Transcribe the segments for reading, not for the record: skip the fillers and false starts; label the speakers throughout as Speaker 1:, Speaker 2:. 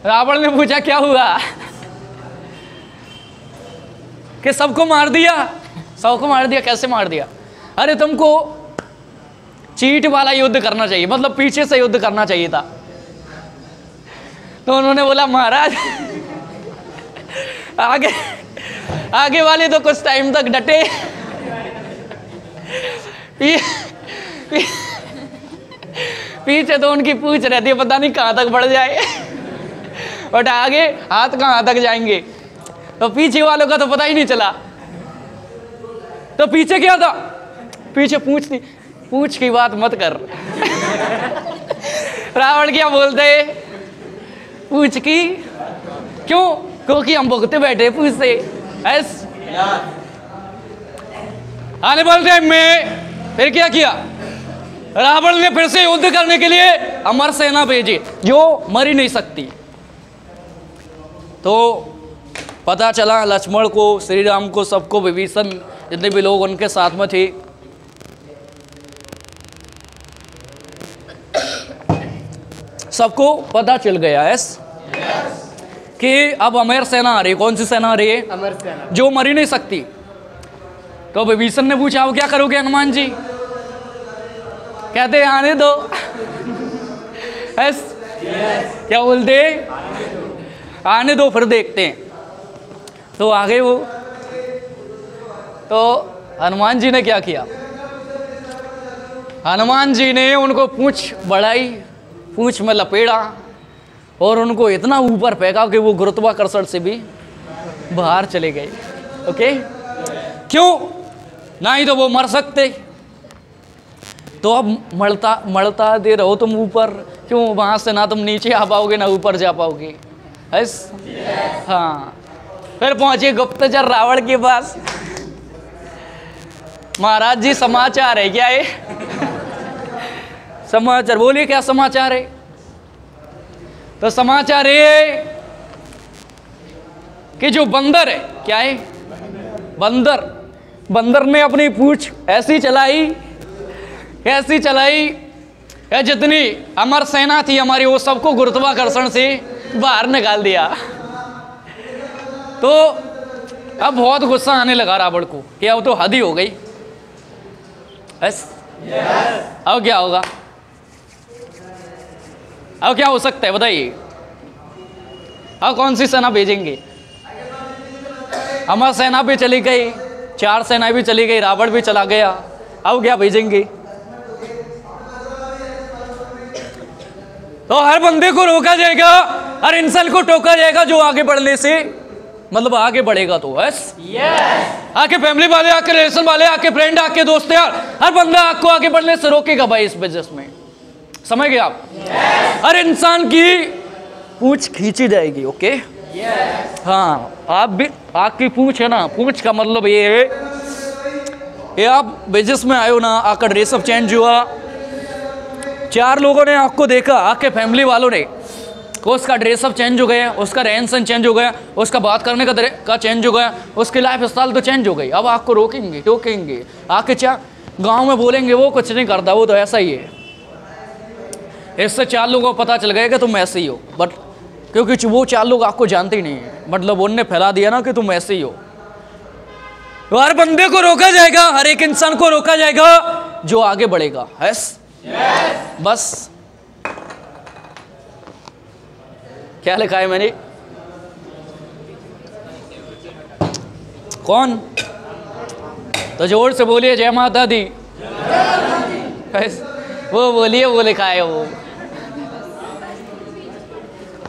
Speaker 1: रावण ने पूछा क्या हुआ? कि सबको मार दिया। सबको मार दिया? कैसे मार दिया? अरे तुमको चीट वाला युद्ध करना चाहिए, मतलब पीछे से युद्ध करना चाहिए था। तो उन्होंने बोला महाराज आगे आगे वाले तो कुछ टाइम तक डटे, पीछे तो उनकी पूछ रहती है, पता नहीं कहाँ तक बढ़ जाए, बट आगे हाथ कहाँ तक जाएंगे, तो पीछे वालों का तो पता ही नहीं चला। तो पीछे क्या था? पीछे पूछ थी। पूछ की बात मत कर। रावण क्या बोलते? पूछ की क्यों? क्योंकि हम भुगते बैठे पूछ से। आने बोलते मैं। फिर क्या किया? रावण ने फिर से युद्ध करने के लिए अमर सेना भेजी जो मर ही नहीं सकती। तो पता चला लक्ष्मण को, श्री राम को, सबको, विभीषण, जितने भी लोग उनके साथ में थे, सबको पता चल गया है कि अब अमर सेना आ रही। कौन सी सेना आ रही है? अमर सेना, जो मर ही नहीं सकती। तो विभीषण ने पूछा, अब क्या करोगे हनुमान जी? कहते आने दो। क्या बोलते? आने दो फिर देखते हैं। तो आगे वो, तो हनुमान जी ने क्या किया? हनुमान जी ने उनको पूंछ बढ़ाई, पूंछ में लपेड़ा और उनको इतना ऊपर फेंका कि वो गुरुत्वाकर्षण से भी बाहर चले गए। ओके, क्यों? ना ही तो वो मर सकते। तो अब मरता दे रहो तुम ऊपर, क्यों? वहां से ना तुम नीचे आ पाओगे ना ऊपर जा पाओगे। हाँ, फिर पहुंचे गुप्तचर रावण के पास। महाराज जी समाचार है क्या? है समाचार? बोलिए क्या समाचार है? तो समाचार है कि जो बंदर है, क्या है? बंदर ने अपनी पूंछ ऐसी चलाई या जितनी अमर सेना थी हमारी, वो सबको गुरुत्वाकर्षण से बाहर निकाल दिया। तो अब बहुत गुस्सा आने लगा रावण को कि अब तो हद ही हो गई। अब क्या होगा? अब क्या हो सकता है बताइए? अब कौन सी सेना भेजेंगे? अमर सेना भी चली गई, 4 सेना भी चली गई, रावण भी चला गया। अब क्या भेजेंगे? तो हर बंदे को रोका जाएगा, हर इंसान को टोका जाएगा जो आगे बढ़ने से, मतलब आगे बढ़ेगा तो आके फैमिली वाले, आके रिलेशन वाले, आके फ्रेंड, आके दोस्त, यार हर बंदा आपको आगे बढ़ने से रोकेगा भाई इस बिजनेस में। समझ गए आप? हर इंसान की पूंछ खींची जाएगी। ओके, हाँ, आप भी, आपकी पूंछ है ना, पूंछ का मतलब ये है, ये आप बिजनेस में आए हो ना, आकर ड्रेसअप चेंज हुआ, 4 लोगों ने आपको देखा, आपके फैमिली वालों ने, उसका ड्रेसअप चेंज हो गया, उसका रहन सहन चेंज हो गया, उसका बात करने का चेंज हो गया, उसकी लाइफ स्टाइल तो चेंज हो गई। अब आपको रोकेंगे, टोकेंगे, आके क्या गांव में बोलेंगे वो कुछ नहीं करता, वो तो ऐसा ही है। इससे 4 लोगों को पता चल गया कि तुम ऐसे ही हो, बट क्योंकि वो 4 लोग आपको जानते ही नहीं है, मतलब उनने फैला दिया ना कि तुम ऐसे ही हो। तो हर बंदे को रोका जाएगा, हर एक इंसान को रोका जाएगा जो आगे बढ़ेगा। बस क्या लिखा है मैंने? कौन? तो जोर से बोलिए जय माता दी। वो बोलिए, वो लिखा है वो।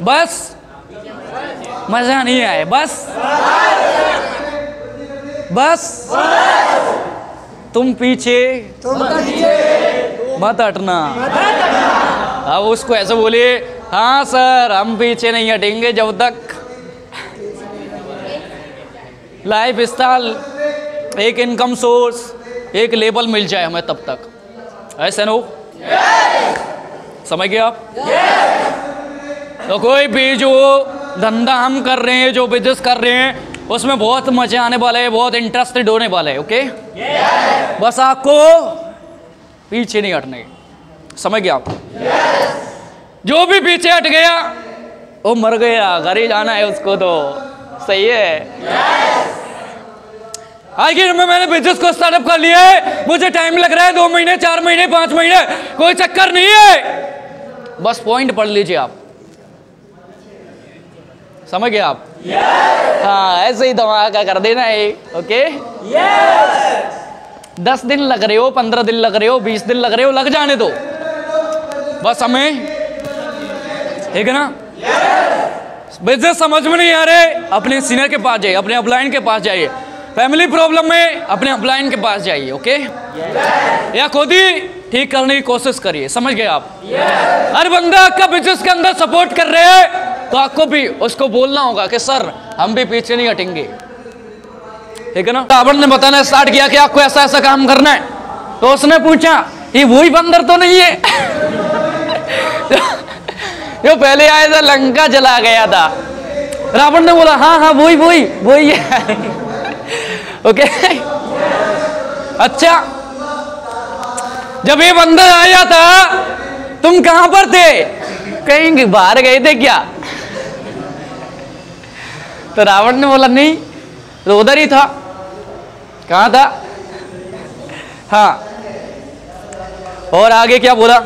Speaker 1: बस मजा नहीं आए, बस तुम पीछे मत हटना। अब उसको ऐसे बोलिए, हाँ सर हम पीछे नहीं हटेंगे जब तक लाइफ स्टाइल, एक इनकम सोर्स, एक लेवल मिल जाए हमें, तब तक। ऐसे नो? समझ गए आप? तो कोई भी जो धंधा हम कर रहे हैं, जो बिजनेस कर रहे हैं, उसमें बहुत मजे आने वाले हैं, बहुत इंटरेस्टेड होने वाले हैं। ओके, बस आपको पीछे नहीं हटने। समझ गए आप? जो भी पीछे हट गया वो मर गया, घर ही जाना है उसको, तो सही है। आखिर में मैंने बिजनेस को स्टार्टअप कर लिया है, मुझे टाइम लग रहा है 2 महीने 4 महीने 5 महीने, कोई चक्कर नहीं है। बस पॉइंट पढ़ लीजिए आप, समझ गए आप? हाँ, ऐसे ही धमाका कर देना है। ओके, 10 दिन लग रहे हो, 15 दिन लग रहे हो, 20 दिन लग रहे हो, लग जाने दो, बस हमें, ठीक है ना? बिजनेस समझ में नहीं आ रहे, अपने सीनियर के पास जाइए, अपने अपलाइन के पास जाइए। फैमिली प्रॉब्लम में अपने अपलाइन के पास जाइए। ओके, या खुद ही ठीक करने की कोशिश करिए। समझ गए आप? हर बंदा आपका बिजनेस के अंदर सपोर्ट कर रहे हैं, तो आपको भी उसको बोलना होगा कि सर हम भी पीछे नहीं हटेंगे, ठीक है ना? रावण ने बताना स्टार्ट किया कि आपको ऐसा ऐसा काम करना है, तो उसने पूछा ये वही बंदर तो नहीं है जो पहले आया था, लंका जला गया था? रावण ने बोला हाँ हाँ वही है। ओके, अच्छा, जब ये बंदर आया था तुम कहां पर थे? कहीं बाहर गए थे क्या? तो रावण ने बोला नहीं, तो उधर ही था। कहां था? हाँ, और आगे क्या बोला?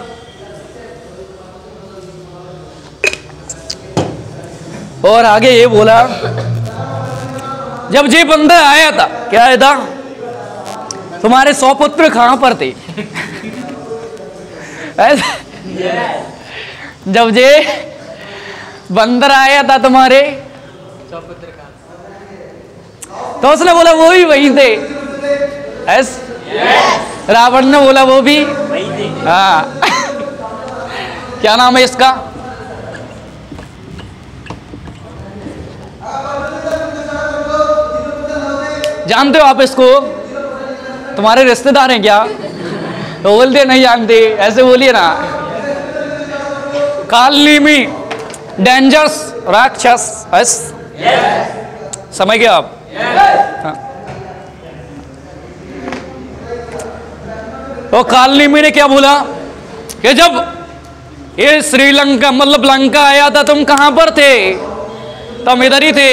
Speaker 1: और आगे ये बोला जब ये बंदर आया था, क्या आया था? तुम्हारे 100 पुत्र कहां पर थे? जब ये बंदर आया था तुम्हारे 100 पुत्र कहां? तो उसने बोला वो भी वही थे। रावण ने बोला वो भी वही थे। हाँ क्या नाम है इसका? जानते हो आप इसको? तुम्हारे रिश्तेदार हैं क्या? तो बोलते नहीं जानते, ऐसे बोलिए ना। कालनेमी डेंजरस राक्षस। समझ गए आप? हाँ। तो कालनेमी ने क्या बोला कि जब ये श्रीलंका मतलब लंका आया था तुम कहां पर थे? तुम इधर ही थे,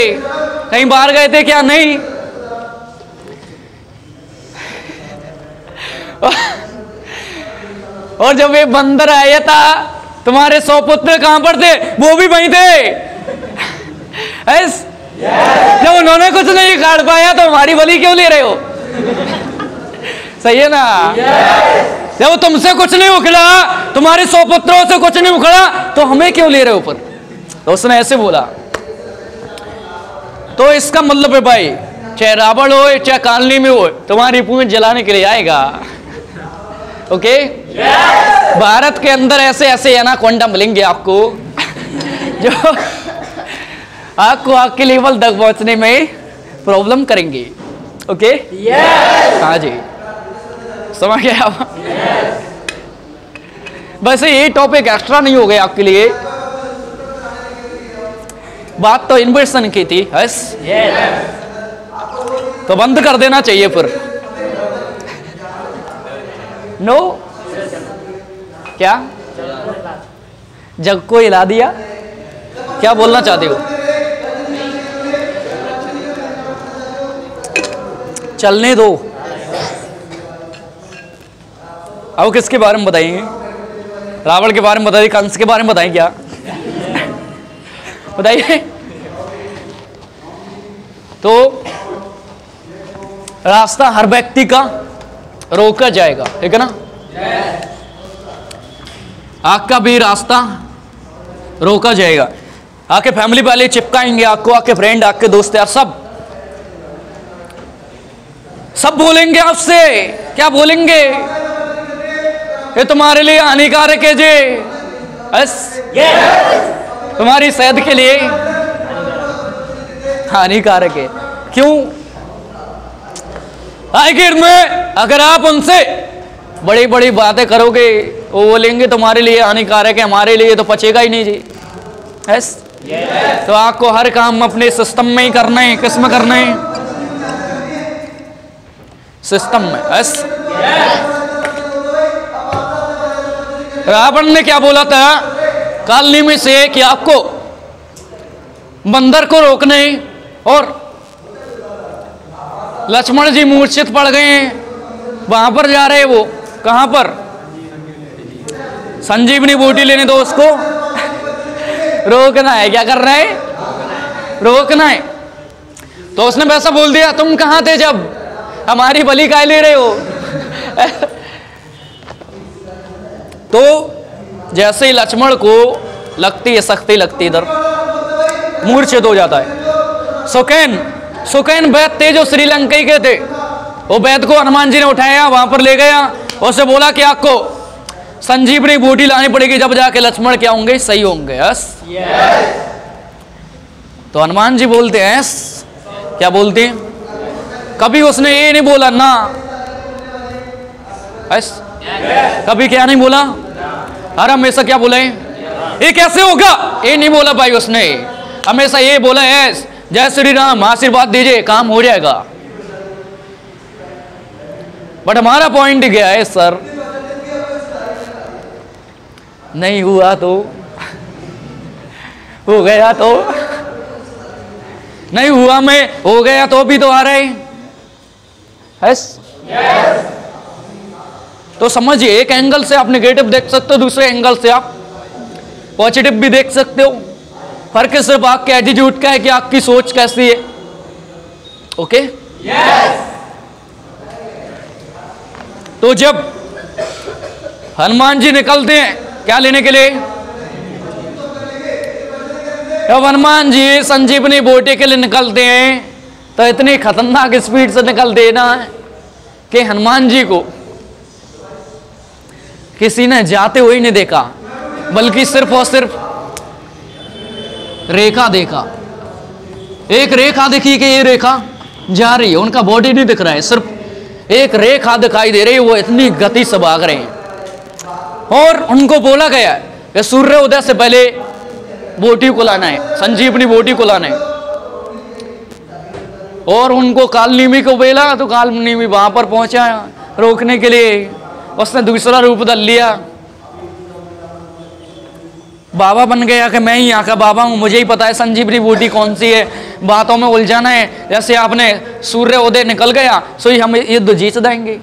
Speaker 1: कहीं बाहर गए थे क्या? नहीं। और जब ये बंदर आया था तुम्हारे 100 पुत्र कहां पर थे? वो भी वहीं थे। जब उन्होंने कुछ नहीं काट पाया तो हमारी बलि क्यों ले रहे हो? सही है ना? जब तुमसे कुछ नहीं उखड़ा, तुम्हारे 100 पुत्रों से कुछ नहीं उखड़ा, तो हमें क्यों ले रहे हो ऊपर? तो उसने ऐसे बोला। तो इसका मतलब है भाई, चाहे रावण हो चाहे कालनी में हो, तुम्हारी पूंछ जलाने के लिए आएगा। ओके, भारत के अंदर ऐसे ऐसे एनाकोंडा मिलेंगे आपको जो आपको आपके लेवल तक पहुंचने में प्रॉब्लम करेंगे। ओके, हाँ जी, समझ गए आप? वैसे ये टॉपिक एक्स्ट्रा नहीं हो गया आपके लिए, बात तो इन्वेस्टन की थी। तो बंद कर देना चाहिए फिर। नो क्या जग को हिला दिया? क्या बोलना चाहते हो? चलने दो। अब किसके बारे में बताएंगे? रावण के बारे में बताइए, कंस के बारे में बताएं क्या? बताइए। तो रास्ता हर व्यक्ति का रोका जाएगा, ठीक है ना? आपका भी रास्ता रोका जाएगा। आपके फैमिली वाले चिपकाएंगे आपको, आपके फ्रेंड, आपके दोस्त यार, सब बोलेंगे आपसे। क्या बोलेंगे? ये तुम्हारे लिए हानिकारक है जी। तुम्हारी सेहत के लिए हानिकारक है। क्यों? आखिर में अगर आप उनसे बड़ी बड़ी बातें करोगे, वो बोलेंगे तुम्हारे लिए हानिकारक है, हमारे लिए तो पचेगा ही नहीं जी। तो आपको हर काम अपने सिस्टम में ही करना है। किस में करना है? सिस्टम में। रावण ने क्या बोला था कालनेमी से कि आपको बंदर को रोकने, और लक्ष्मण जी मूर्छित पड़ गए हैं। वहां पर जा रहे वो, कहां पर, संजीवनी बूटी लेने। तो उसको रोकना है, क्या कर रहे हैं, रोकना है। तो उसने वैसा बोल दिया, तुम कहां थे जब हमारी बलि काय ले रहे हो। तो जैसे ही लक्ष्मण को लगती है शक्ति, लगती इधर मूर्छित हो जाता है। सुकैन वैद्य थे जो श्रीलंका के थे, वो वैद्य को हनुमान जी ने उठाया, वहां पर ले गया, उससे बोला कि आपको संजीवनी बूटी लानी पड़ेगी, जब जाके लक्ष्मण क्या होंगे, सही होंगे। यस। तो हनुमान जी बोलते हैं, क्या बोलते हैं, कभी उसने ये नहीं बोला ना, कभी क्या नहीं बोला, अरे हमेशा क्या बोला है, ये कैसे होगा, ये नहीं बोला भाई उसने। हमेशा ये बोला है, जय श्री राम, आशीर्वाद दीजिए, काम हो जाएगा। बट हमारा पॉइंट क्या है सर, नहीं हुआ तो हो गया, तो नहीं हुआ में हो गया, तो भी तो आ रहे हैं। तो समझिए, एक एंगल से आप नेगेटिव देख सकते हो, दूसरे एंगल से आप पॉजिटिव भी देख सकते हो। फर्क सिर्फ आपके एटीट्यूड का है कि आपकी सोच कैसी है। ओके। तो जब हनुमान जी निकलते हैं क्या लेने के लिए, जब हनुमान जी संजीवनी बूटी के लिए निकलते हैं तो इतनी खतरनाक स्पीड से निकलते हैं ना कि हनुमान जी को किसी ने जाते हुए नहीं देखा, बल्कि सिर्फ और सिर्फ रेखा देखा। एक रेखा दिखी कि ये रेखा जा रही है, उनका बॉडी नहीं दिख रहा है, सिर्फ एक रेखा दिखाई दे रही है, वो इतनी गति से भाग रहे हैं। और उनको बोला गया कि सूर्य उदय से पहले बूटी को लाना है, संजीवनी बूटी को लाना है। और उनको कालनेमी को बोला, तो कालनेमी वहां पर पहुंचा रोकने के लिए, उसने दूसरा रूप धर लिया, बाबा बन गया कि मैं ही यहाँ का बाबा हूँ, मुझे ही पता है संजीवनी बूटी कौन सी है, बातों में उलझाना है। जैसे आपने सूर्य उदय निकल गया, सो ही हम युद्ध जीत जाएंगे।